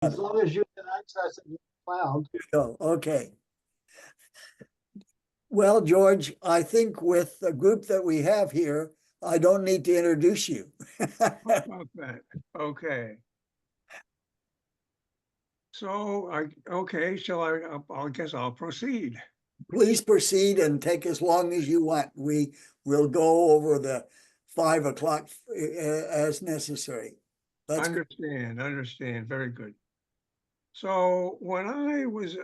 As long as you can access it in the cloud. Oh, okay. Well, George, I think with the group that we have here, I don't need to introduce you. How about that? Okay. So I guess I'll proceed. Please proceed and take as long as you want. We will go over the 5 o'clock as necessary. That's good. Understand. Very good. So when I was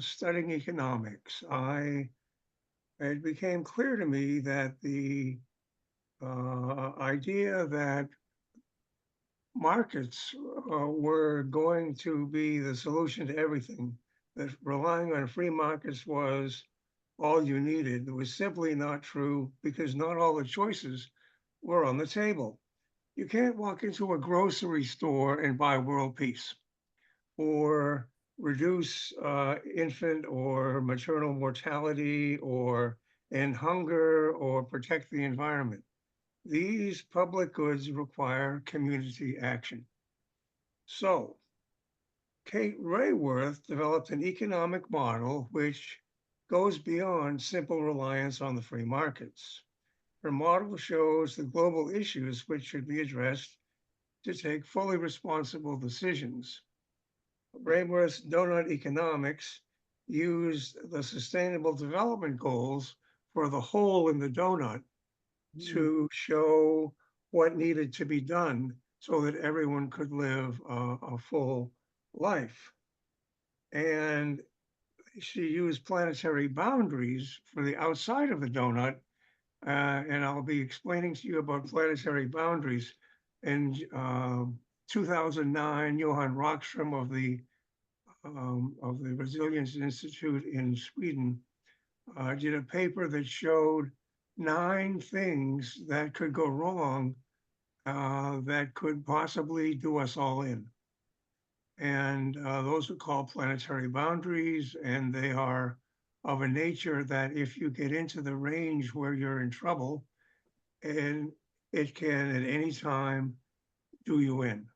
studying economics, it became clear to me that the idea that markets were going to be the solution to everything, that relying on free markets was all you needed, was simply not true because not all the choices were on the table. You can't walk into a grocery store and buy world peace or reduce infant or maternal mortality or end hunger or protect the environment. These public goods require community action. So, Kate Rayworth developed an economic model which goes beyond simple reliance on the free markets. Her model shows the global issues which should be addressed to take fully responsible decisions. Rayworth's donut economics used the Sustainable Development Goals for the hole in the donut to show what needed to be done so that everyone could live a full life. And she used planetary boundaries for the outside of the donut. And I'll be explaining to you about planetary boundaries. In 2009, Johan Rockström of the Resilience Institute in Sweden did a paper that showed 9 things that could go wrong that could possibly do us all in. And those are called planetary boundaries, and they are of a nature that if you get into the range where you're in trouble, and it can at any time do you in.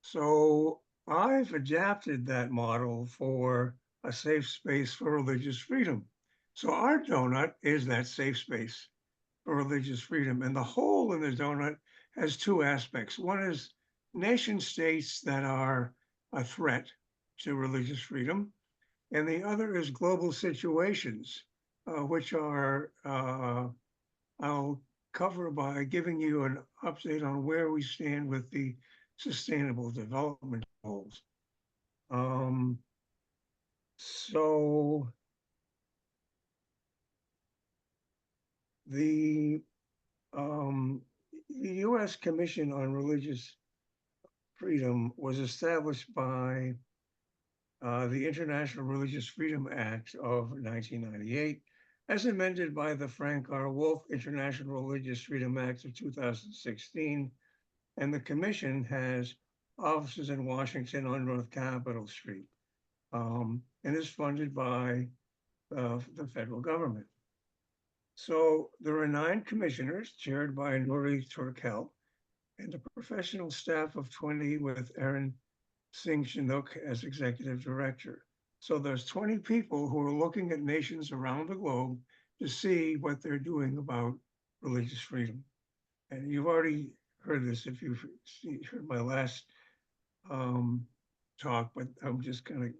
So I've adapted that model for a safe space for religious freedom. So our donut is that safe space for religious freedom. And the hole in the donut has 2 aspects. One is nation states that are a threat to religious freedom. And the other is global situations, which are, I'll cover by giving you an update on where we stand with the Sustainable Development Goals. So the U.S. Commission on Religious Freedom was established by the International Religious Freedom Act of 1998, as amended by the Frank R. Wolf International Religious Freedom Act of 2016. And the commission has offices in Washington on North Capitol Street, and is funded by the federal government. So there are 9 commissioners chaired by Nuri Turkel and a professional staff of 20 with Erin Singh Chinook as executive director. So there's 20 people who are looking at nations around the globe to see what they're doing about religious freedom. And you've already heard this if you've heard my last talk, but I'm just going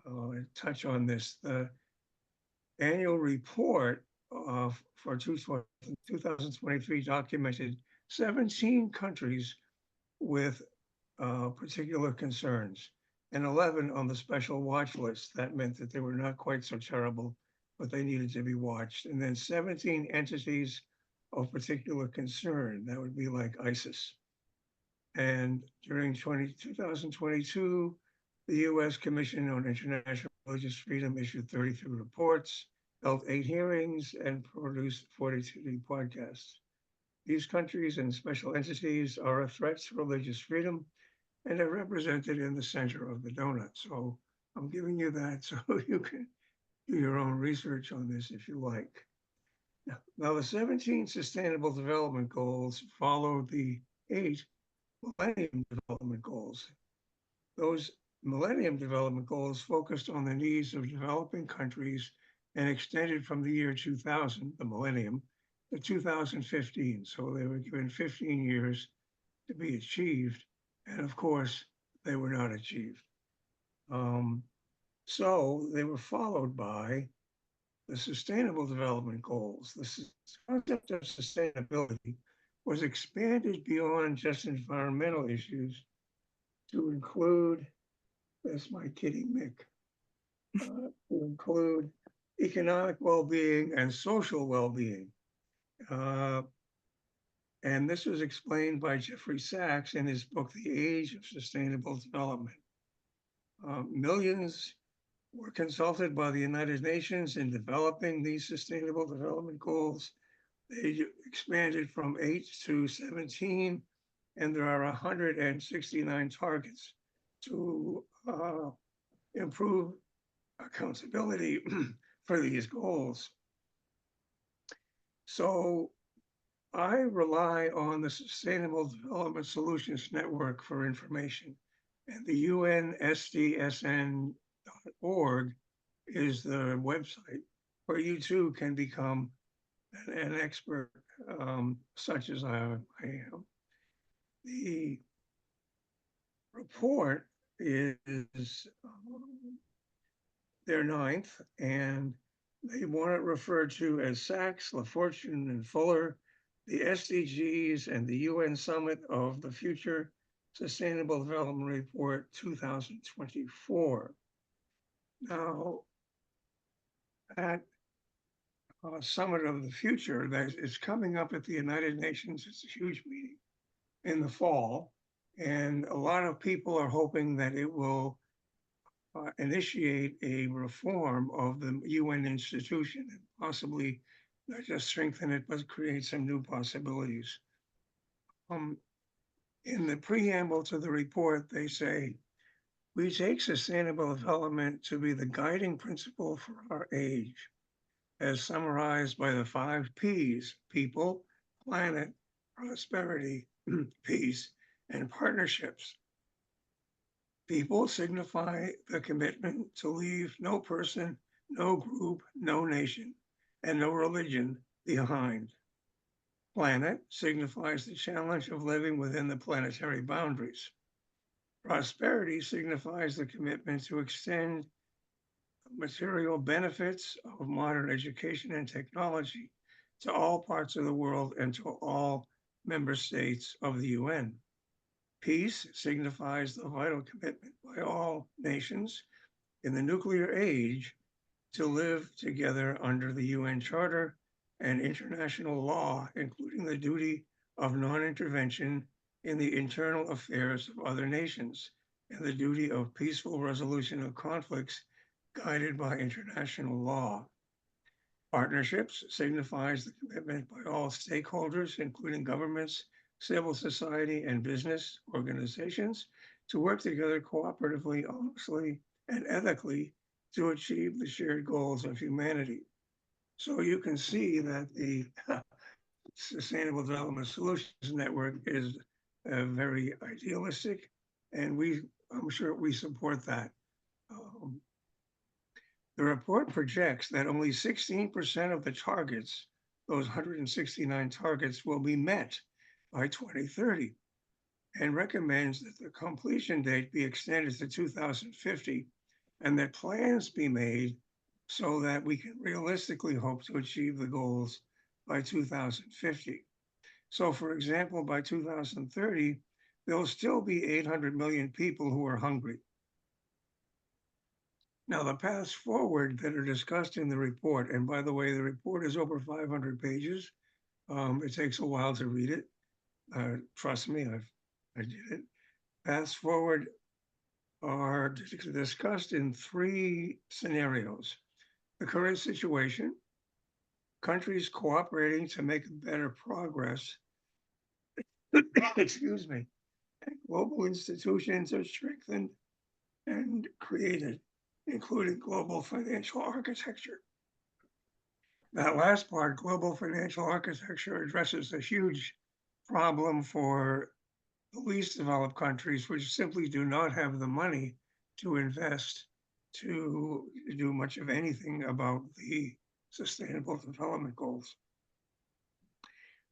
to touch on this. The annual report for 2023 documented 17 countries with particular concerns and 11 on the special watch list. That meant that they were not quite so terrible, but they needed to be watched. And then 17 entities of particular concern. That would be like ISIS. And during 2022, the U.S. Commission on International Religious Freedom issued 33 reports, held 8 hearings, and produced 42 podcasts. These countries and special entities are a threat to religious freedom, and are represented in the center of the donut. So I'm giving you that so you can do your own research on this if you like. Now the 17 Sustainable Development Goals follow the 8 Millennium Development Goals. Those Millennium Development Goals focused on the needs of developing countries and extended from the year 2000, the millennium, to 2015. So they were given 15 years to be achieved. And of course, they were not achieved. So they were followed by the Sustainable Development Goals. The concept of sustainability was expanded beyond just environmental issues to include, that's my kitty Mick, to include economic well-being and social well-being. And this was explained by Jeffrey Sachs in his book, The Age of Sustainable Development. Millions were consulted by the United Nations in developing these Sustainable Development Goals. They expanded from 8 to 17, and there are 169 targets to improve accountability for these goals. So I rely on the Sustainable Development Solutions Network for information, and the UNSDSN.org is the website where you too can become an expert, such as I am. The report is their ninth, and they want it referred to as Sachs, LaFortune, and Fuller, the SDGs, and the UN Summit of the Future Sustainable Development Report 2024. Now, that Summit of the Future that is coming up at the United Nations, it's a huge meeting in the fall, and a lot of people are hoping that it will initiate a reform of the UN institution and possibly not just strengthen it, but create some new possibilities. In the preamble to the report, they say, we take sustainable development to be the guiding principle for our age, as summarized by the 5 Ps: people, planet, prosperity, peace, and partnerships. People signify the commitment to leave no person, no group, no nation, and no religion behind. Planet signifies the challenge of living within the planetary boundaries. Prosperity signifies the commitment to extend material benefits of modern education and technology to all parts of the world and to all member states of the UN. Peace signifies the vital commitment by all nations in the nuclear age to live together under the UN Charter and international law, including the duty of non-intervention in the internal affairs of other nations and the duty of peaceful resolution of conflicts guided by international law. Partnerships signifies the commitment by all stakeholders, including governments, civil society, and business organizations, to work together cooperatively, honestly, and ethically to achieve the shared goals of humanity. So you can see that the Sustainable Development Solutions Network is very idealistic, and I'm sure we support that. The report projects that only 16% of the targets, those 169 targets, will be met by 2030, and recommends that the completion date be extended to 2050 and that plans be made so that we can realistically hope to achieve the goals by 2050. So, for example, by 2030, there'll still be 800 million people who are hungry. Now, the paths forward that are discussed in the report, and by the way, the report is over 500 pages. It takes a while to read it. Trust me, I did it. Paths forward are discussed in 3 scenarios: the current situation, countries cooperating to make better progress, excuse me, and global institutions are strengthened and created, including global financial architecture. That last part, global financial architecture, addresses a huge problem for the least developed countries, which simply do not have the money to invest to do much of anything about the Sustainable Development Goals.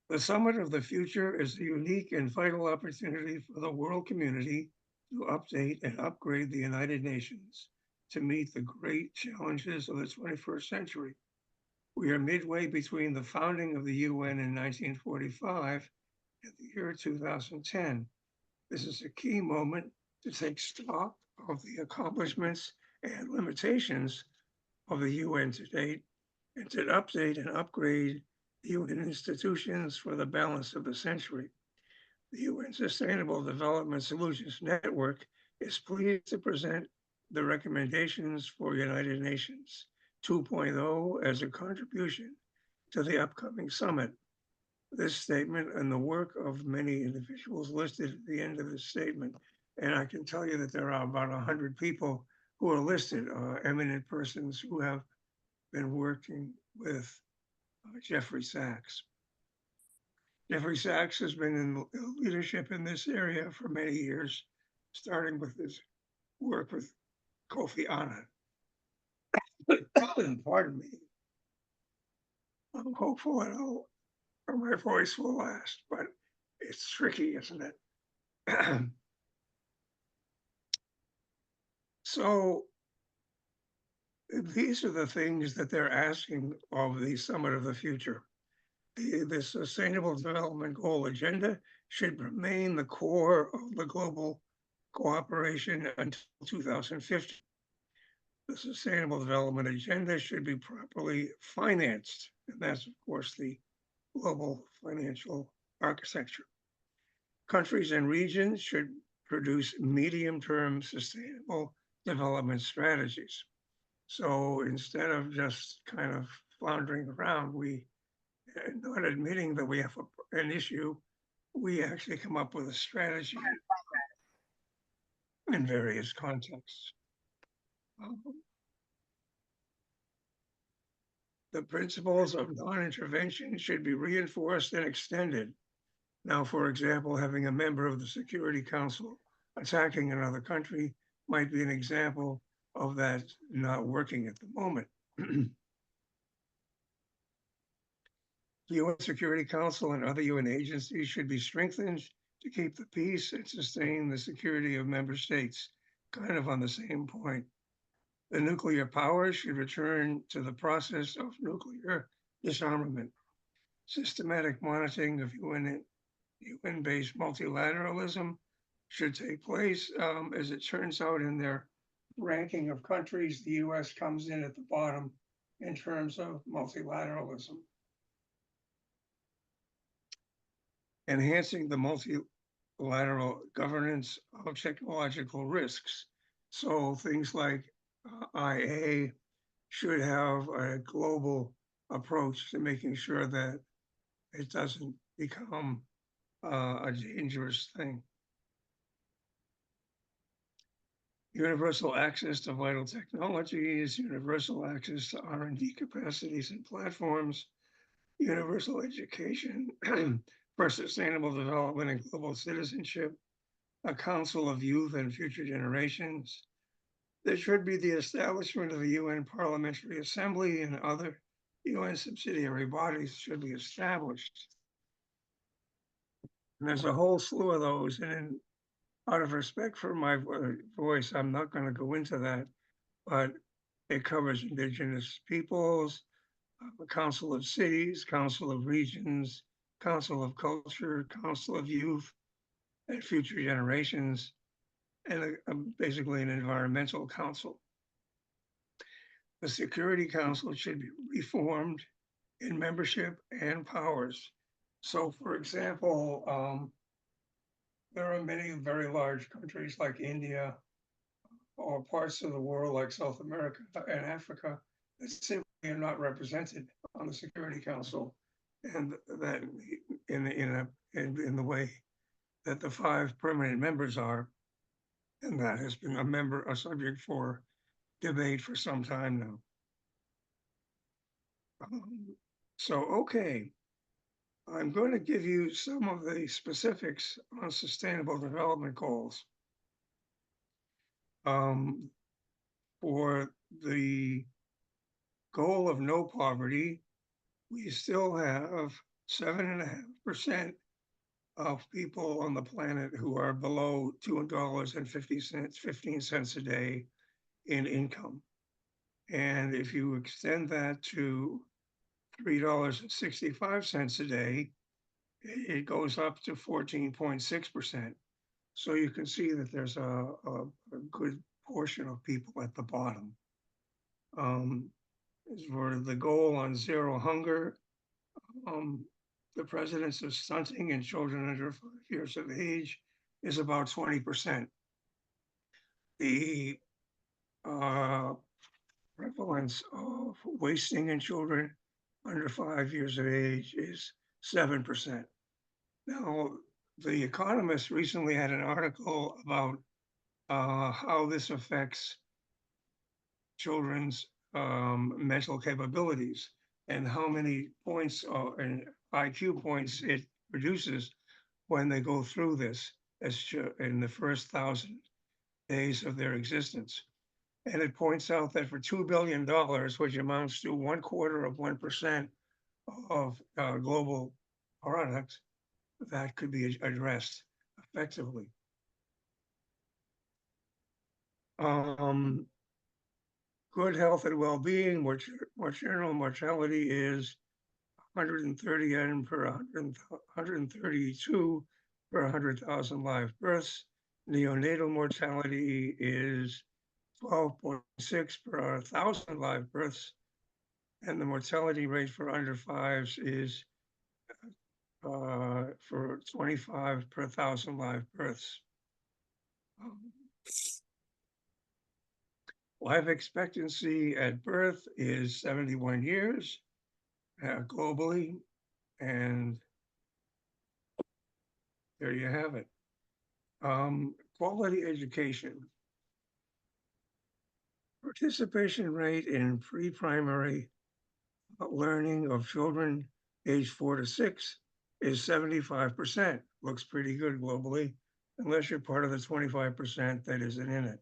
The Summit of the Future is a unique and vital opportunity for the world community to update and upgrade the United Nations to meet the great challenges of the 21st century. We are midway between the founding of the UN in 1945 and the year 2010. This is a key moment to take stock of the accomplishments and limitations of the UN to date, and to update and upgrade the UN institutions for the balance of the century. The UN Sustainable Development Solutions Network is pleased to present the recommendations for United Nations 2.0 as a contribution to the upcoming summit. This statement and the work of many individuals listed at the end of this statement. And I can tell you that there are about 100 people who are listed, eminent persons who have been working with Jeffrey Sachs. Jeffrey Sachs has been in leadership in this area for many years, starting with his work with Kofi Annan. Pardon me. I'm hopeful that my voice will last, but it's tricky, isn't it? So these are the things that they're asking of the Summit of the Future. The Sustainable Development Goal agenda should remain the core of the global cooperation until 2050. The Sustainable Development Agenda should be properly financed, and that's, of course, the global financial architecture. Countries and regions should produce medium-term sustainable development strategies. So instead of just kind of floundering around, not admitting that we have an issue, we actually come up with a strategy in various contexts. The principles of non-intervention should be reinforced and extended. Now, for example, having a member of the Security Council attacking another country might be an example of that not working at the moment. The UN Security Council and other UN agencies should be strengthened to keep the peace and sustain the security of member states, kind of on the same point. The nuclear powers should return to the process of nuclear disarmament. Systematic monitoring of UN-based multilateralism should take place. As it turns out, in their ranking of countries, the US comes in at the bottom in terms of multilateralism. Enhancing the multilateral governance of technological risks. So things like IA should have a global approach to making sure that it doesn't become a dangerous thing. Universal access to vital technologies, universal access to R&D capacities and platforms, universal education for sustainable development and global citizenship, a council of youth and future generations. There should be the establishment of the UN Parliamentary Assembly, and other UN subsidiary bodies should be established. And there's a whole slew of those, and out of respect for my voice, I'm not going to go into that, but it covers indigenous peoples, the Council of Cities, Council of Regions, Council of Culture, Council of Youth and Future Generations, and basically an environmental council. The Security Council should be reformed in membership and powers. So, for example, there are many very large countries like India or parts of the world like South America and Africa that simply are not represented on the Security Council, and that in the way that the 5 permanent members are, and that has been a subject for debate for some time now. So, okay. I'm going to give you some of the specifics on sustainable development goals. For the goal of no poverty, we still have 7.5% of people on the planet who are below $2.15 a day in income. And if you extend that to $3.65 a day, it goes up to 14.6%. So you can see that there's a good portion of people at the bottom. As for the goal on zero hunger, the prevalence of stunting in children under 5 years of age is about 20%. The prevalence of wasting in children under 5 years of age is 7%. Now, The Economist recently had an article about how this affects children's mental capabilities and how many points and IQ points it produces when they go through this in the first 1,000 days of their existence. And it points out that for $2 billion, which amounts to 0.25% of global product, that could be addressed effectively. Good health and well-being, which maternal mortality is 130 N per 132 per 100,000 live births. Neonatal mortality is 12.6 per 1,000 live births. And the mortality rate for under fives is for 25 per 1,000 live births. Life expectancy at birth is 71 years globally, and there you have it. Quality education. Participation rate in pre-primary learning of children aged 4 to 6 is 75%. Looks pretty good globally, unless you're part of the 25% that isn't in it.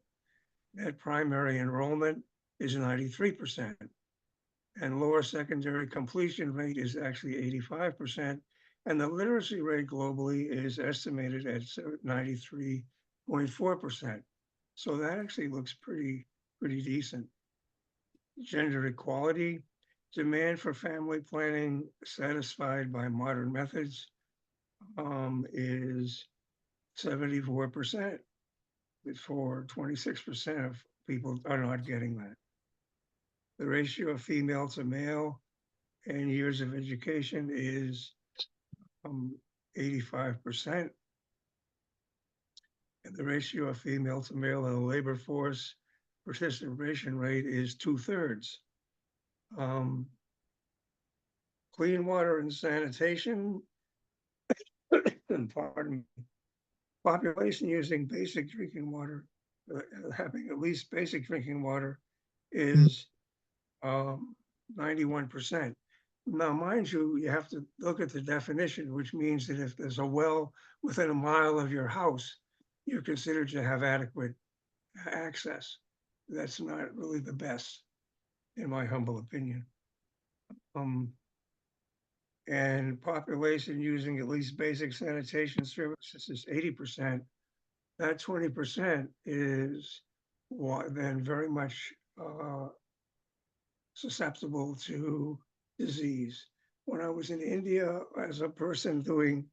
Net primary enrollment is 93%, and lower secondary completion rate is actually 85%, and the literacy rate globally is estimated at 93.4%. So that actually looks pretty decent. Gender equality, demand for family planning satisfied by modern methods is 74%. For 26% of people are not getting that. The ratio of female to male and years of education is 85%. And the ratio of female to male in the labor force participation rate is 2/3. Clean water and sanitation, pardon me, population using basic drinking water, having at least basic drinking water is 91%. Now, mind you, you have to look at the definition, which means that if there's a well within a mile of your house, you're considered to have adequate access. That's not really the best, in my humble opinion. And population using at least basic sanitation services is 80%. That 20% is then very much susceptible to disease. When I was in India as a person doing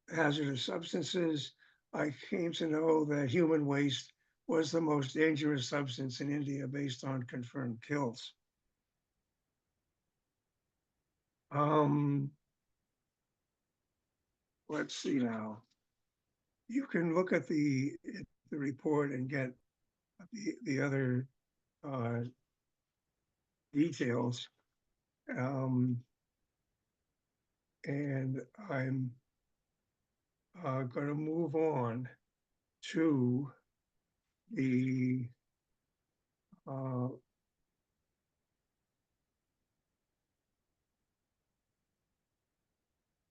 hazardous substances, I came to know that human waste was the most dangerous substance in India based on confirmed kills. Let's see now. You can look at the report and get the other details. And I'm going to move on to the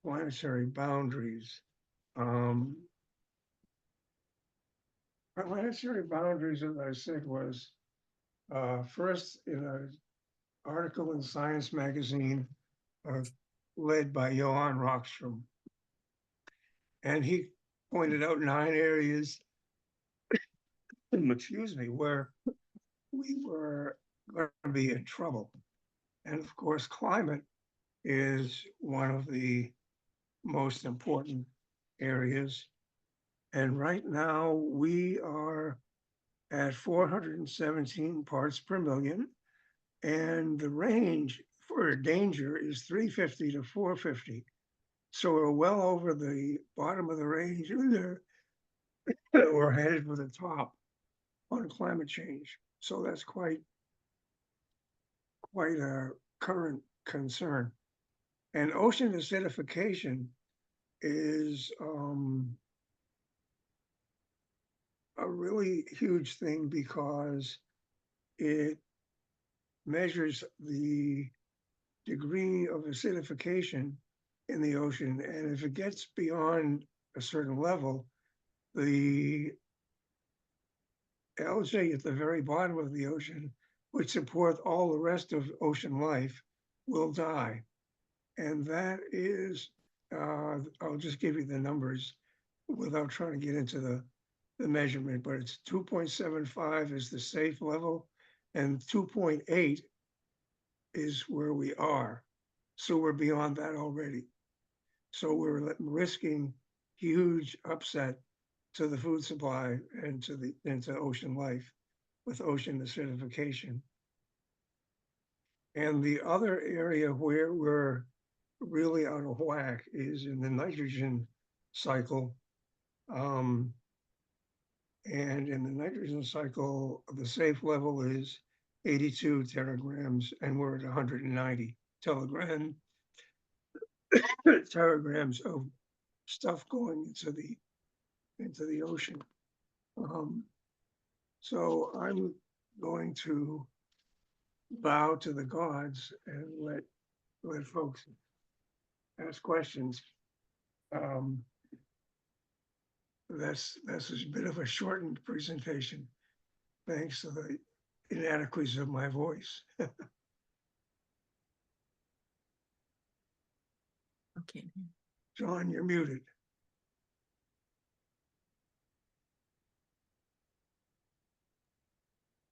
planetary boundaries. Planetary boundaries, as I said, was first in an article in Science magazine led by Johann Rockström. And he pointed out 9 areas, excuse me, where we were going to be in trouble. And of course, climate is one of the most important areas. And right now we are at 417 parts per million. And the range for danger is 350 to 450. So we're well over the bottom of the range. We're headed for the top on climate change. So that's quite a current concern. And ocean acidification is a really huge thing because it measures the degree of acidification in the ocean. And if it gets beyond a certain level, the algae at the very bottom of the ocean, which support all the rest of ocean life, will die. And that is, I'll just give you the numbers without trying to get into the measurement, but it's 2.75 is the safe level, and 2.8 is where we are. So we're beyond that already. So we're risking huge upset to the food supply and to ocean life with ocean acidification. And the other area where we're really out of whack is in the nitrogen cycle. And in the nitrogen cycle, the safe level is 82 teragrams, and we're at 190 teragrams of stuff going into the ocean. So I'm going to bow to the gods and let folks ask questions. That's a bit of a shortened presentation, thanks to the inadequacies of my voice. Okay. John, you're muted.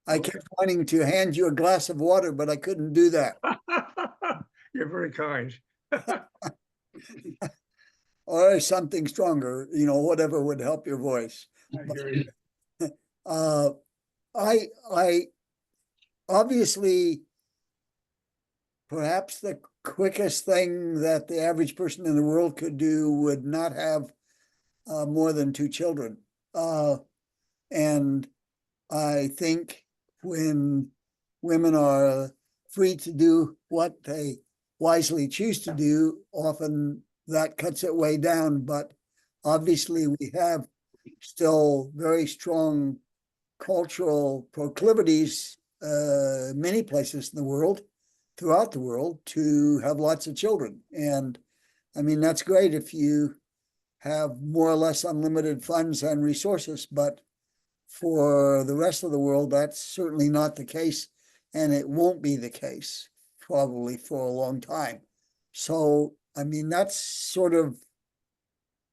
I kept wanting to hand you a glass of water, but I couldn't do that. You're very kind. Or something stronger, you know, whatever would help your voice. I hear you. I obviously, perhaps the quickest thing that the average person in the world could do would not have more than 2 children. And I think when women are free to do what they wisely choose to do, often that cuts it way down. But obviously we have still very strong cultural proclivities, many places in the world, throughout the world, to have lots of children. And I mean, that's great if you have more or less unlimited funds and resources, but for the rest of the world, that's certainly not the case, and it won't be the case probably for a long time. So, I mean, that's sort of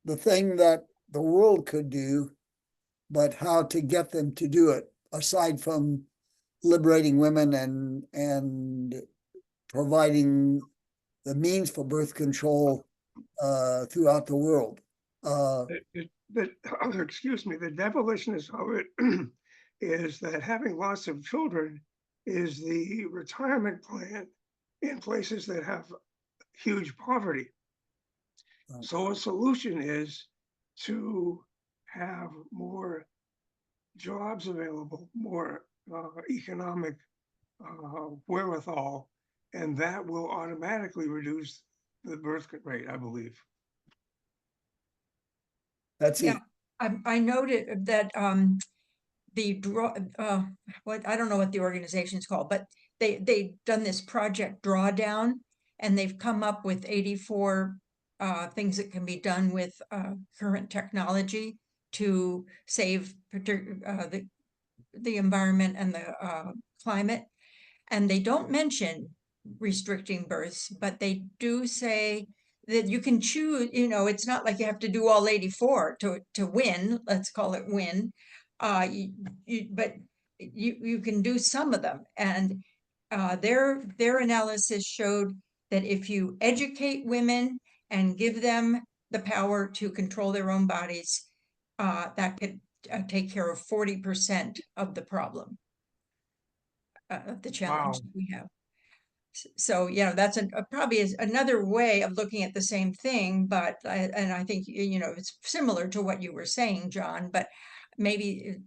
the thing that the world could do, but how to get them to do it, aside from liberating women and providing the means for birth control throughout the world. Excuse me, the devilishedness of it is that having lots of children is the retirement plan in places that have huge poverty. So a solution is to have more jobs available, more economic wherewithal, and that will automatically reduce the birth rate, I believe. That's Yeah, it. I noted that what I don't know what the organization is called, but they've done this project drawdown, and they've come up with 84 things that can be done with current technology to save the environment and the climate. And they don't mention restricting births, but they do say that you can choose, it's not like you have to do all 84 to win, let's call it win. But you can do some of them. And their analysis showed that if you educate women and give them the power to control their own bodies, that could take care of 40% of the problem, of the challenge Wow. that we have. So, that's probably is another way of looking at the same thing, but I think, it's similar to what you were saying, John, but maybe,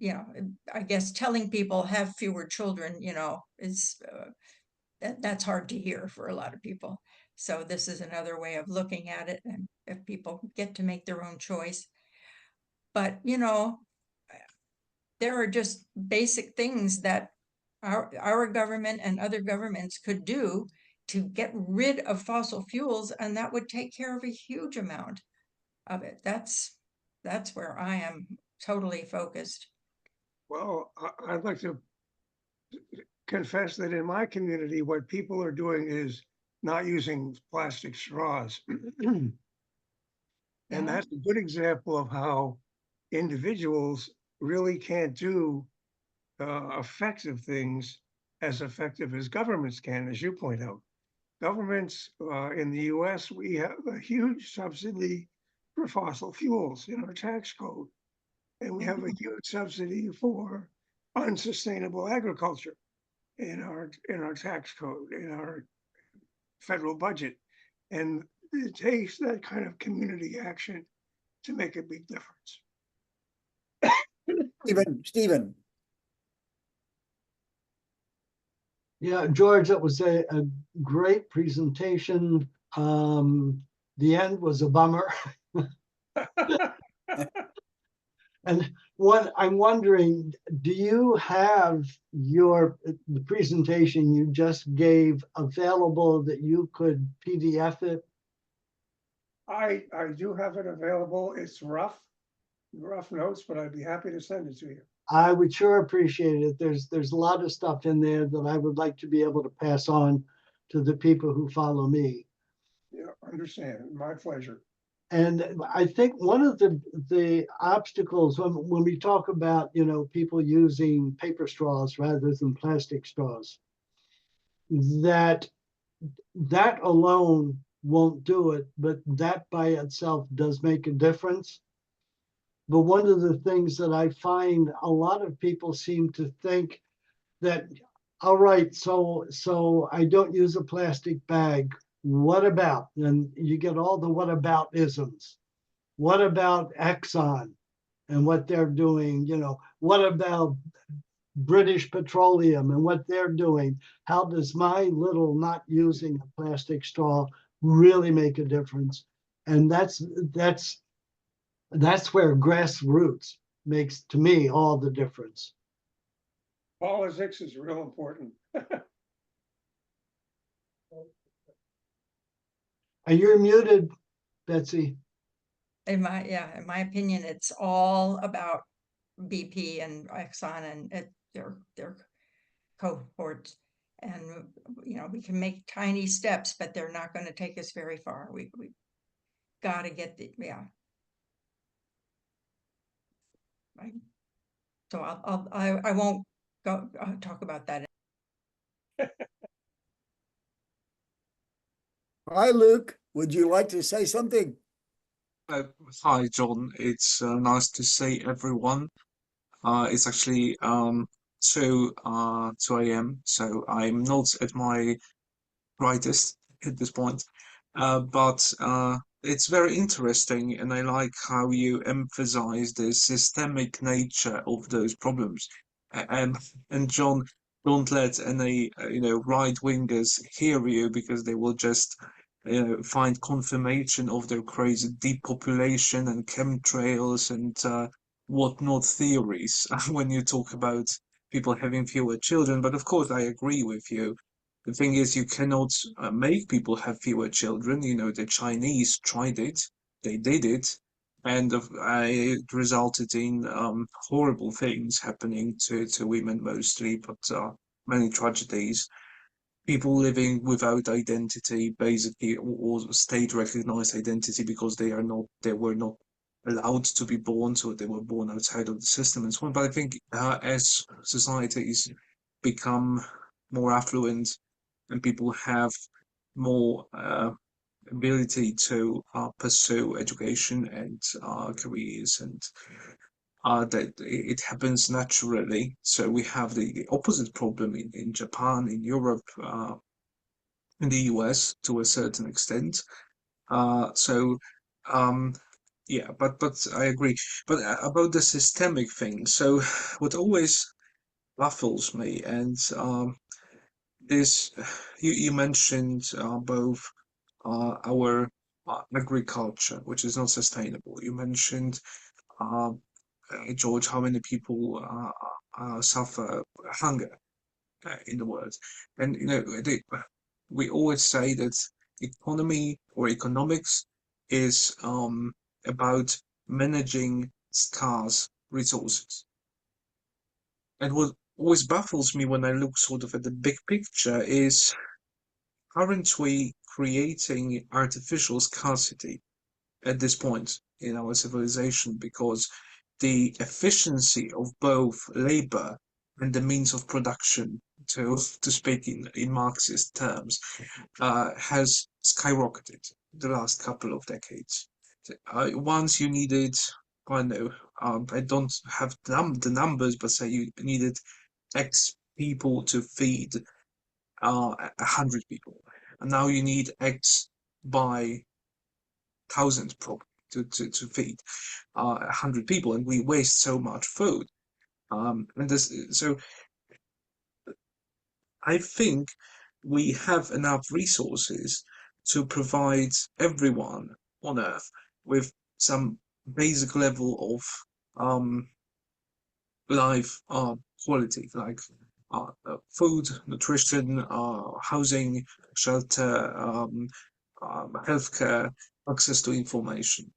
I guess telling people have fewer children, is, that's hard to hear for a lot of people. So this is another way of looking at it, and if people get to make their own choice. But, there are just basic things that our government and other governments could do to get rid of fossil fuels, and that would take care of a huge amount of it. That's where I am totally focused. Well, I'd like to confess that in my community, what people are doing is not using plastic straws. And Yeah. that's a good example of how individuals really can't do effective things as effective as governments can, as you point out. Governments in the US, we have a huge subsidy for fossil fuels in our tax code. And we have a huge subsidy for unsustainable agriculture in our tax code, in our federal budget. And it takes that kind of community action to make a big difference. Stephen, Yeah, George, that was a great presentation. The end was a bummer. And I'm wondering, do you have the presentation you just gave available that you could PDF it? I do have it available. It's rough notes, but I'd be happy to send it to you. I would sure appreciate it. There's a lot of stuff in there that I would like to be able to pass on to the people who follow me. Yeah, understand. My pleasure. And I think one of the obstacles when we talk about, people using paper straws rather than plastic straws, that alone won't do it, but that by itself does make a difference. But one of the things that I find a lot of people seem to think that, all right, so I don't use a plastic bag. What about? And you get all the what about isms. What about Exxon and what they're doing? What about British Petroleum and what they're doing? How does my little not using a plastic straw really make a difference? And that's where grassroots makes, to me, all the difference. Politics is real important. And you're muted, Betsy. In my opinion, it's all about BP and Exxon and their cohorts. And, we can make tiny steps, but they're not going to take us very far. We got to get right. So I won't go talk about that. hi, Luke. Would you like to say something? Hi, John. It's nice to see everyone. It's actually 2 a.m., so I'm not at my brightest at this point. But it's very interesting, and I like how you emphasize the systemic nature of those problems. And John, don't let any right wingers hear you, because they will just find confirmation of their crazy depopulation and chemtrails and whatnot theories when you talk about people having fewer children. But of course, I agree with you. The thing is, you cannot make people have fewer children. You know, the Chinese tried it, they did it, and it resulted in horrible things happening to women mostly, but many tragedies. People living without identity, basically, or state recognized identity because they were not allowed to be born, so they were born outside of the system and so on. But I think as societies become more affluent and people have more ability to pursue education and careers, and that it happens naturally. So we have the opposite problem in Japan, in Europe, in the US to a certain extent. So um, yeah, but I agree. But about the systemic thing, so what always baffles me, and this you mentioned both our agriculture, which is not sustainable. You mentioned, uh, George, how many people suffer hunger in the world, and you know we always say that economy or economics is about managing scarce resources. And what always baffles me when I look sort of at the big picture is, aren't we creating artificial scarcity at this point in our civilization? Because the efficiency of both labor and the means of production, to speak in Marxist terms, has skyrocketed the last couple of decades. Once you needed, I don't know, I don't have the numbers, but say you needed X people to feed 100 people, and now you need X by thousands probably to feed 100 people, and we waste so much food. And this, so I think we have enough resources to provide everyone on Earth with some basic level of life quality, like food, nutrition, housing, shelter, healthcare, access to information.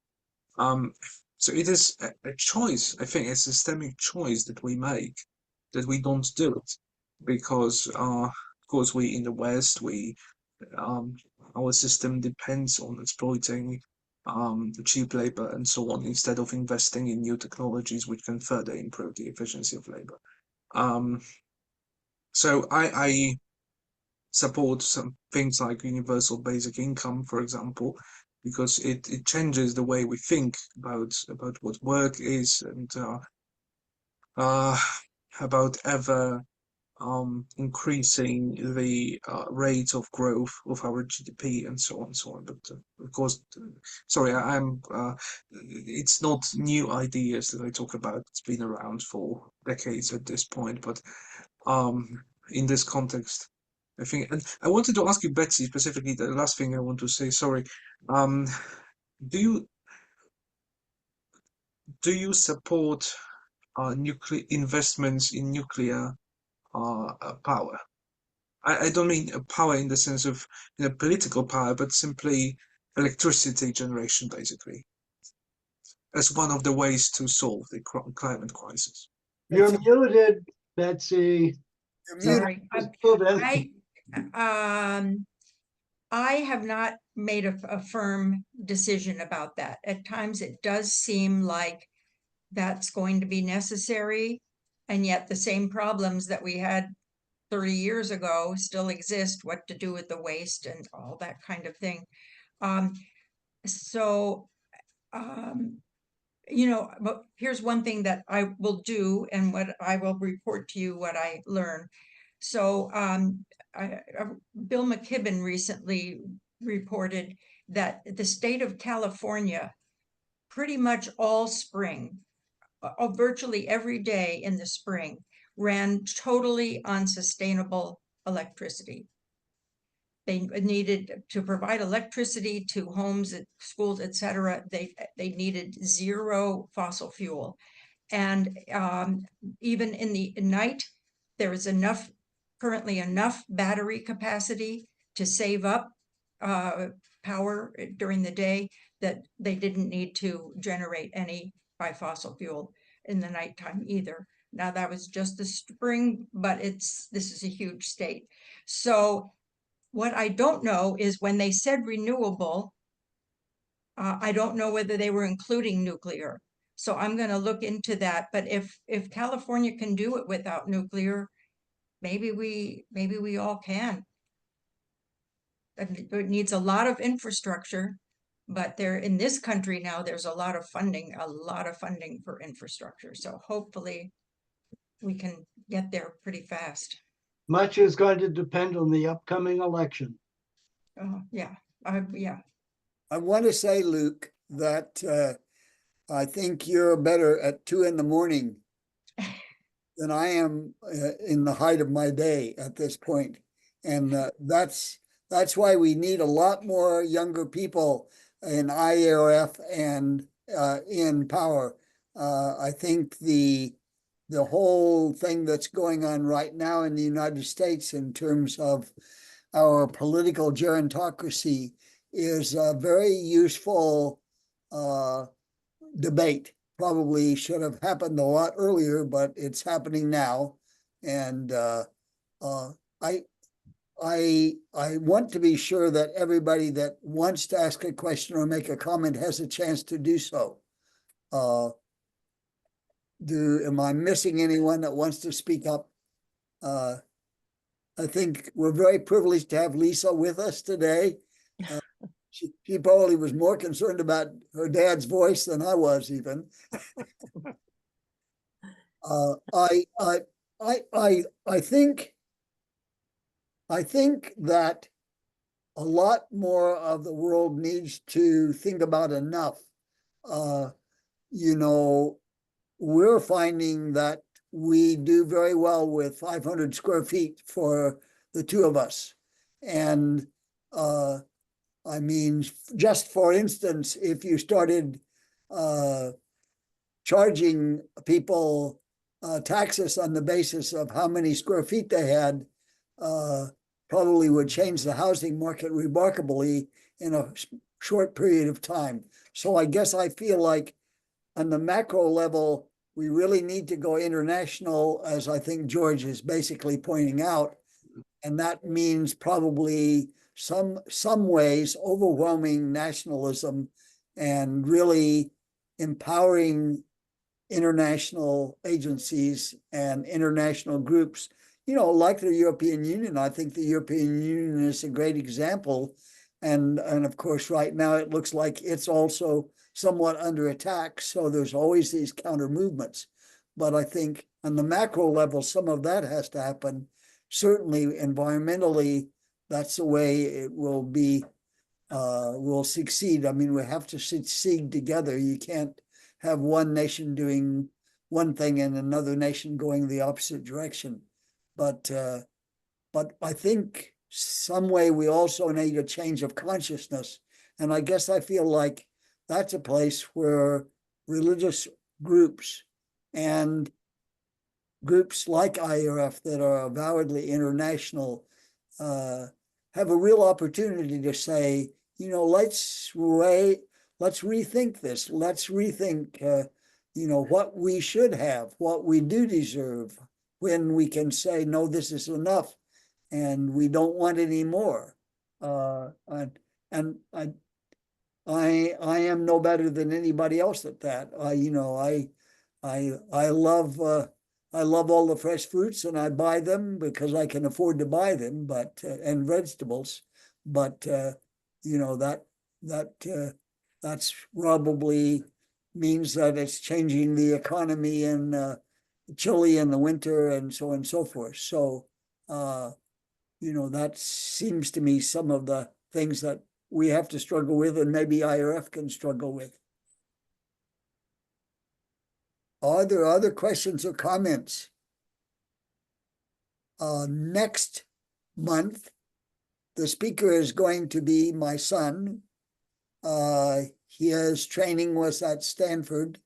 Um, so it is a choice, I think, a systemic choice that we make, that we don't do it because, of course, we in the West, um, our system depends on exploiting the cheap labor and so on, instead of investing in new technologies which can further improve the efficiency of labor. Um, so I support some things like universal basic income, for example, because it changes the way we think about what work is, and uh, about ever increasing the rate of growth of our GDP and so on and so on. But of course, sorry, I'm. It's not new ideas that I talk about. It's been around for decades at this point. But in this context, I think, and I wanted to ask you, Betsy, specifically. The last thing I want to say. Sorry. Um, do you support nuclear investments in nuclear power? I don't mean power in the sense of, you know, political power, but simply electricity generation, basically, as one of the ways to solve the climate crisis. You're Betsy, muted, Betsy. you're muted. Sorry, Just move in. I have not made a firm decision about that. At times, it does seem like that's going to be necessary, and yet the same problems that we had 30 years ago still exist, what to do with the waste and all that kind of thing. So, but here's one thing that I will do, and what I will report to you what I learn. So, Bill McKibben recently reported that the state of California, pretty much all spring, virtually every day in the spring, ran totally unsustainable electricity. They needed to provide electricity to homes, schools, etc. They needed zero fossil fuel, and even in the night, there is enough currently enough battery capacity to save up power during the day, that they didn't need to generate any by fossil fuel in the nighttime either. Now, that was just the spring, but this is a huge state. So what I don't know is when they said renewable, I don't know whether they were including nuclear. So I'm going to look into that. But if California can do it without nuclear, maybe we all can. It needs a lot of infrastructure, but there in this country now, there's a lot of funding for infrastructure. So hopefully we can get there pretty fast. Much is going to depend on the upcoming election. Yeah. I want to say, Luke, that I think you're better at 2 a.m. than I am in the height of my day at this point. And that's why we need a lot more younger people in IRF and in power. I think the whole thing that's going on right now in the United States in terms of our political gerontocracy is a very useful debate. Probably should have happened a lot earlier, but it's happening now. And I want to be sure that everybody that wants to ask a question or make a comment has a chance to do so. Am I missing anyone that wants to speak up? I think we're very privileged to have Lisa with us today. She probably was more concerned about her dad's voice than I was even. I think that a lot more of the world needs to think about enough. We're finding that we do very well with 500 square feet for the two of us. And I mean, just for instance, if you started charging people taxes on the basis of how many square feet they had, probably would change the housing market remarkably in a short period of time. So I guess I feel like on the macro level, we really need to go international, as I think George is basically pointing out. And that means probably some ways overwhelming nationalism and really empowering international agencies and international groups, like the European Union. I think the European Union is a great example. And of course, right now it looks like it's also somewhat under attack. So there's always these counter movements. But I think on the macro level, some of that has to happen. Certainly environmentally, that's the way it will be, will succeed. I mean, we have to succeed together. You can't have one nation doing one thing and another nation going the opposite direction. But I think some way we also need a change of consciousness. And I guess I feel like that's a place where religious groups and groups like IRF that are avowedly international have a real opportunity to say, let's rethink this. Let's rethink, what we should have, what we do deserve, when we can say, no, this is enough and we don't want any more. And I am no better than anybody else at that. I love all the fresh fruits and I buy them because I can afford to buy them, but and vegetables. But that's probably means that it's changing the economy in Chile in the winter and so on and so forth. So that seems to me some of the things that we have to struggle with, and maybe IRF can struggle with. Are there other questions or comments? Next month, the speaker is going to be my son. His training was at Stanford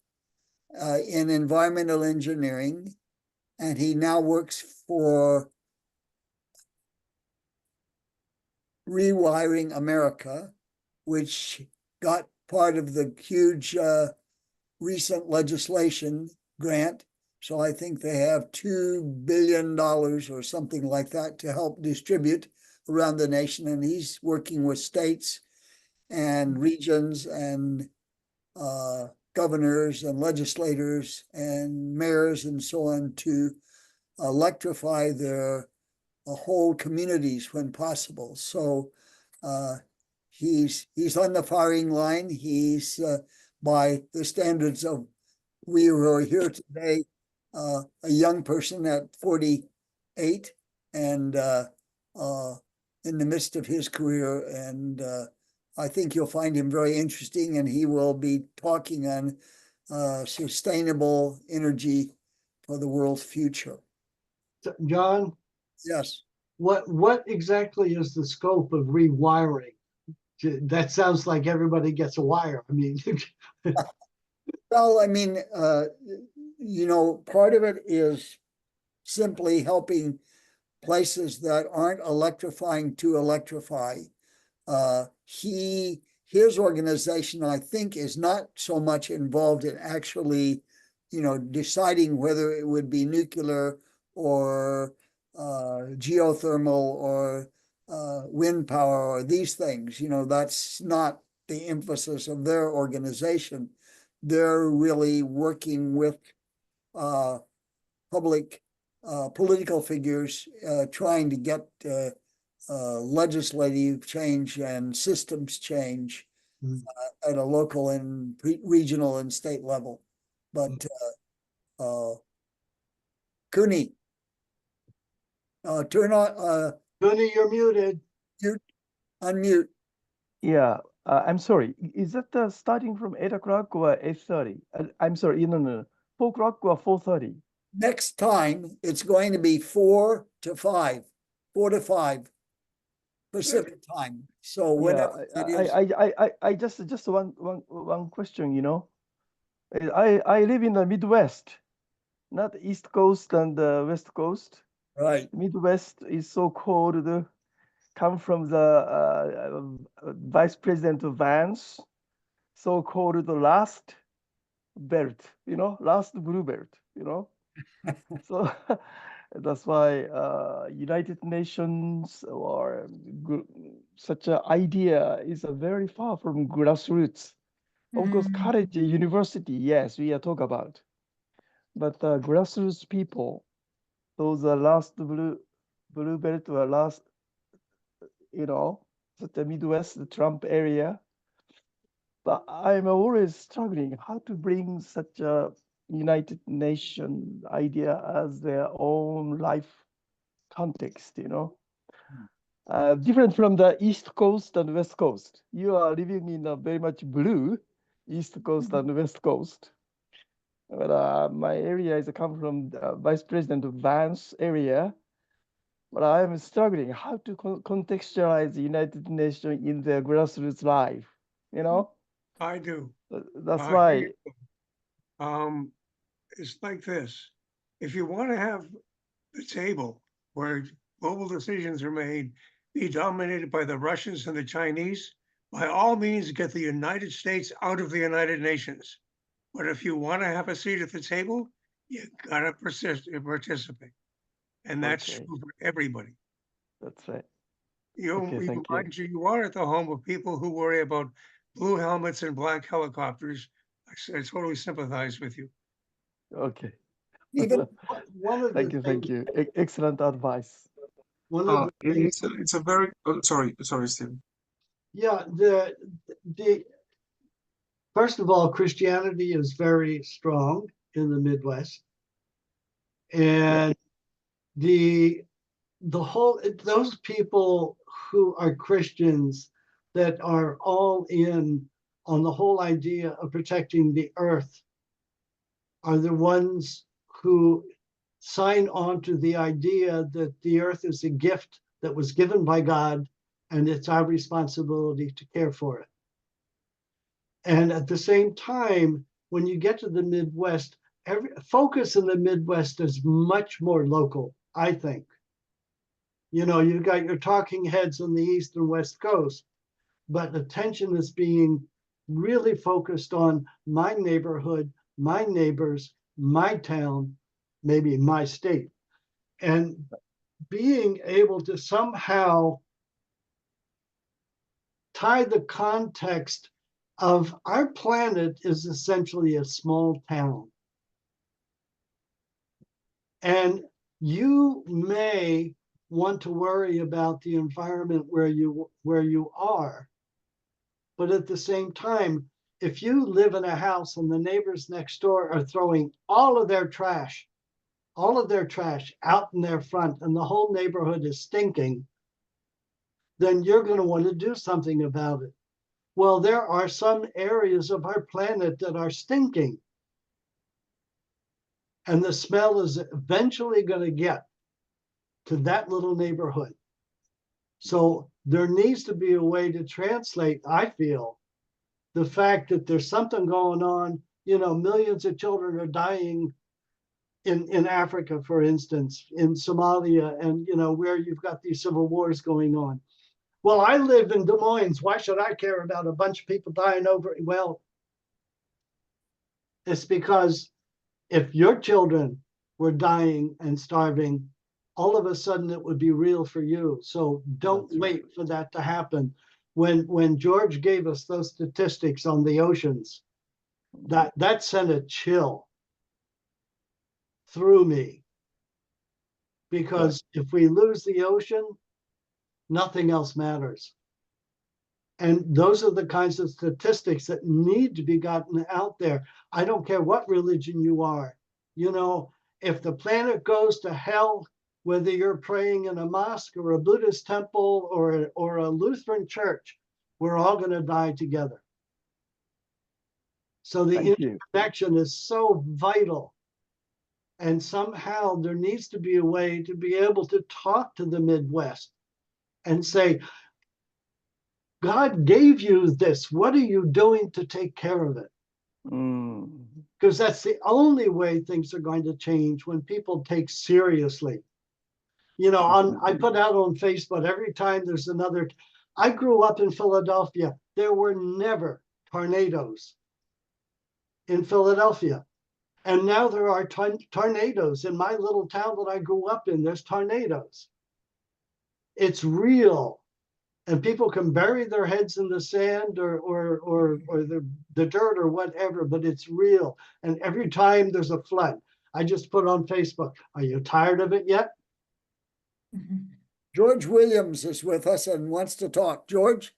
in environmental engineering, and he now works for Rewiring America, which got part of the huge recent legislation grant. So I think they have $2 billion or something like that to help distribute around the nation. And he's working with states and regions and governors and legislators and mayors and so on to electrify their whole communities when possible. So he's on the firing line. He's by the standards of we who are here today, a young person at 48 and in the midst of his career. And I think you'll find him very interesting, and he will be talking on sustainable energy for the world's future. John, Yes. what exactly is the scope of rewiring? That sounds like everybody gets a wire. I mean, Well, I mean, part of it is simply helping places that aren't electrifying to electrify. His organization, I think, is not so much involved in actually, deciding whether it would be nuclear or geothermal or wind power or these things. That's not the emphasis of their organization. They're really working with public political figures, trying to get legislative change and systems change at a local and regional and state level. But Cooney, turn on, Tony, you're muted. unmute. Yeah, I'm sorry. Is that starting from 8 o'clock or 8:30? I'm sorry, no. 4 o'clock or 4:30? Next time, it's going to be 4 to 5 Pacific time. So Yeah, whenever it is. I just one question, I live in the Midwest, not East Coast and West Coast. Right. Midwest is so cold. Come from the Vice President Vance, so called the last belt, last blue belt, So that's why United Nations or such an idea is very far from grassroots. Of course, college, university, yes, we are talking about. But grassroots people, those are last blue belt or last, such a Midwest, the Trump area. But I'm always struggling how to bring such a United Nations idea as their own life context, different from the East Coast and West Coast. You are living in a very much blue East Coast and West Coast. But my area is come from the Vice President Vance area. But I'm struggling how to contextualize the United Nations in their grassroots life, I do. That's I why. hear you. It's like this. If you want to have the table where global decisions are made be dominated by the Russians and the Chinese, by all means get the United States out of the United Nations. But if you want to have a seat at the table, you gotta participate. And that's Okay. true for everybody. That's right. You, Okay, thank you. mind you are at the home of people who worry about blue helmets and black helicopters. I totally sympathize with you. Okay. Even One of the Thank things, you. Excellent advice. one of the things, It's a very sorry, Stephen. yeah, the first of all, Christianity is very strong in the Midwest, and the whole those people who are Christians that are all in on the whole idea of protecting the earth are the ones who sign on to the idea that the earth is a gift that was given by God, and it's our responsibility to care for it. And at the same time, when you get to the Midwest, every focus in the Midwest is much more local, I think. You know, you've got your talking heads on the East and West Coast, but attention is being really focused on my neighborhood, my neighbors, my town, maybe my state. And being able to somehow tie the context of our planet is essentially a small town. And you may want to worry about the environment where you are. But at the same time, if you live in a house and the neighbors next door are throwing all of their trash out in their front and the whole neighborhood is stinking, then you're going to want to do something about it. Well, there are some areas of our planet that are stinking. And the smell is eventually going to get to that little neighborhood. So there needs to be a way to translate, I feel, the fact that there's something going on. You know, millions of children are dying in Africa, for instance, in Somalia, and, you know, where you've got these civil wars going on. Well, I live in Des Moines. Why should I care about a bunch of people dying over? Well, it's because if your children were dying and starving, all of a sudden it would be real for you. So don't That's wait for that to happen. When George gave us those statistics on the oceans, that sent a chill through me. Because if we lose the ocean, nothing else matters. And those are the kinds of statistics that need to be gotten out there. I don't care what religion you are. You know, if the planet goes to hell, whether you're praying in a mosque or a Buddhist temple or a Lutheran church, we're all going to die together. So the Thank you. interconnection is so vital. And somehow there needs to be a way to be able to talk to the Midwest and say, God gave you this. What are you doing to take care of it? Mm. Because that's the only way things are going to change, when people take seriously. You know, I put out on Facebook every time there's another. I grew up in Philadelphia. There were never tornadoes in Philadelphia. And now there are tornadoes in my little town that I grew up in. There's tornadoes. It's real. And people can bury their heads in the sand or the dirt or whatever, but it's real. And every time there's a flood, I just put on Facebook, are you tired of it yet? George Williams is with us and wants to talk. George,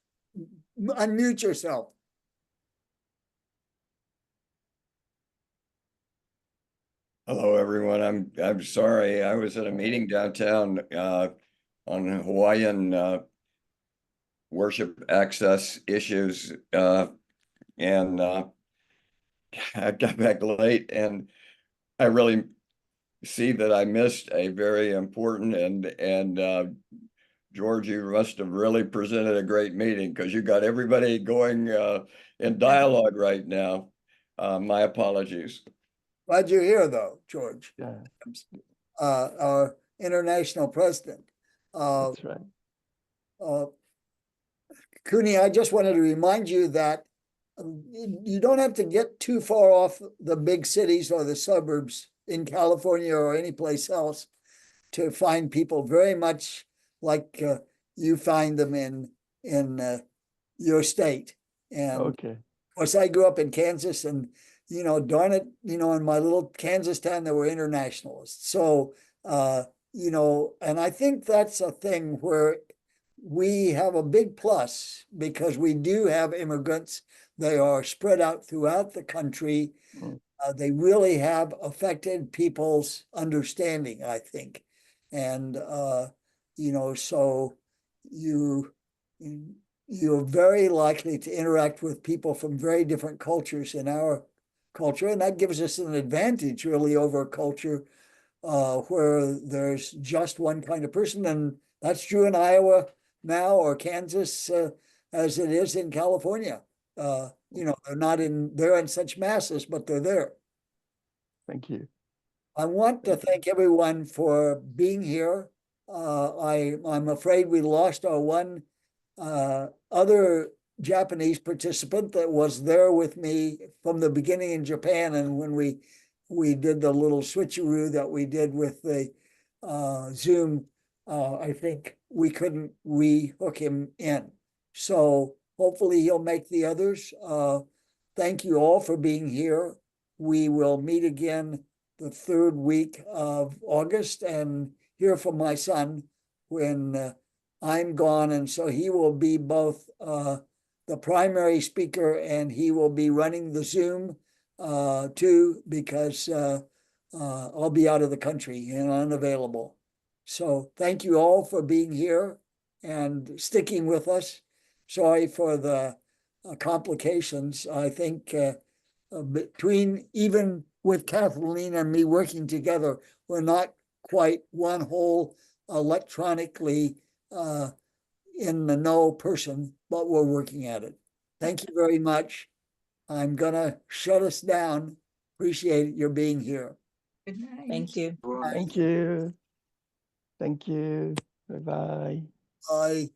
unmute yourself. Hello, everyone. I'm sorry. I was at a meeting downtown on Hawaiian worship access issues, and I got back late, and I really see that I missed a very important and George, you must have really presented a great meeting, because you got everybody going in dialogue right now. My apologies. Glad you're here, though, George, Yeah, our international president. that's right. Cooney, I just wanted to remind you that you don't have to get too far off the big cities or the suburbs in California or any place else to find people very much like you find them in your state. And Okay. of course, I grew up in Kansas, and darn it, in my little Kansas town, there were internationalists. So, and I think that's a thing where we have a big plus, because we do have immigrants. They are spread out throughout the country. Mm. They really have affected people's understanding, I think. And, so you're very likely to interact with people from very different cultures in our culture. And that gives us an advantage, really, over a culture where there's just one kind of person. And that's true in Iowa now, or Kansas, as it is in California. They're in such masses, but they're there. Thank you. I want to thank everyone for being here I'm afraid we lost our one other Japanese participant that was there with me from the beginning in Japan, and when we did the little switcheroo that we did with the Zoom, I think we couldn't re-hook him in. So hopefully he'll make the others. Thank you all for being here. We will meet again the third week of August and hear from my son when I'm gone. And so he will be both the primary speaker and he will be running the Zoom too, because I'll be out of the country and unavailable. So thank you all for being here and sticking with us. Sorry for the complications. I think between, even with Kathleen and me working together, we're not quite one whole electronically in the know person, but we're working at it. Thank you very much. I'm gonna shut us down. Appreciate your being here. Good night. Thank you. Right. Thank you. Thank you. Bye-bye. Bye.